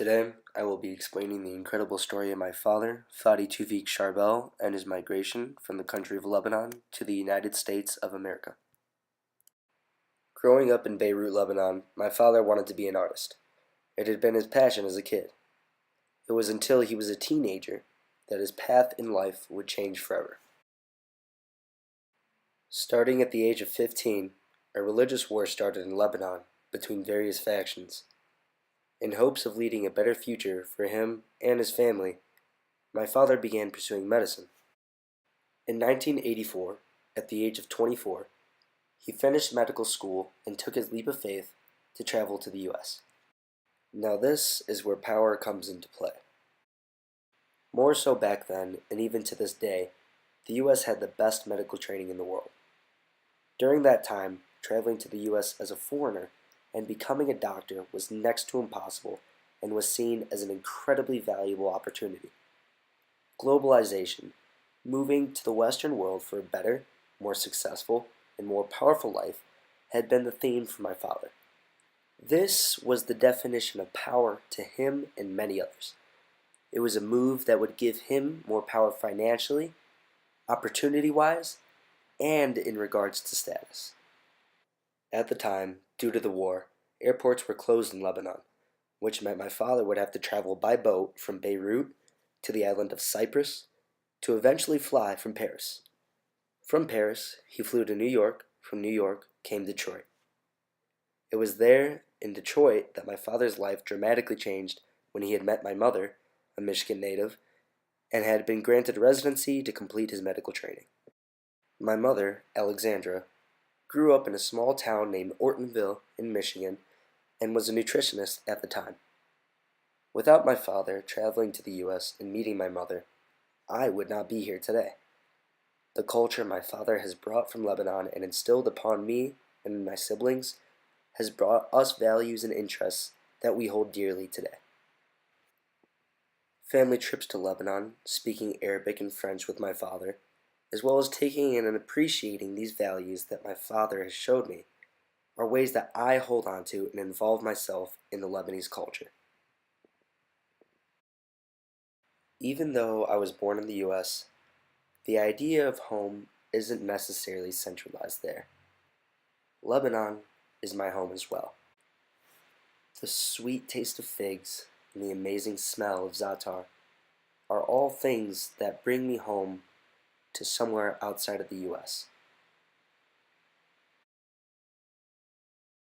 Today, I will be explaining the incredible story of my father, Fadi Tufik Charbel, and his migration from the country of Lebanon to the United States of America. Growing up in Beirut, Lebanon, my father wanted to be an artist. It had been his passion as a kid. It was until he was a teenager that his path in life would change forever. Starting at the age of 15, a religious war started in Lebanon between various factions. In hopes of leading a better future for him and his family, my father began pursuing medicine. In 1984, at the age of 24, he finished medical school and took his leap of faith to travel to the U.S. Now this is where power comes into play. More so back then, and even to this day, the U.S. had the best medical training in the world. During that time, traveling to the U.S. as a foreigner and becoming a doctor was next to impossible and was seen as an incredibly valuable opportunity. Globalization, moving to the Western world for a better, more successful, and more powerful life, had been the theme for my father. This was the definition of power to him and many others. It was a move that would give him more power financially, opportunity-wise, and in regards to status. At the time, due to the war, airports were closed in Lebanon, which meant my father would have to travel by boat from Beirut to the island of Cyprus to eventually fly from Paris. From Paris, he flew to New York. From New York came Detroit. It was there, in Detroit, that my father's life dramatically changed when he had met my mother, a Michigan native, and had been granted residency to complete his medical training. My mother, Alexandra, grew up in a small town named Ortonville in Michigan and was a nutritionist at the time. Without my father traveling to the U.S. and meeting my mother, I would not be here today. The culture my father has brought from Lebanon and instilled upon me and my siblings has brought us values and interests that we hold dearly today. Family trips to Lebanon, speaking Arabic and French with my father, as well as taking in and appreciating these values that my father has showed me, are ways that I hold on to and involve myself in the Lebanese culture. Even though I was born in the U.S., the idea of home isn't necessarily centralized there. Lebanon is my home as well. The sweet taste of figs and the amazing smell of za'atar are all things that bring me home to somewhere outside of the U.S.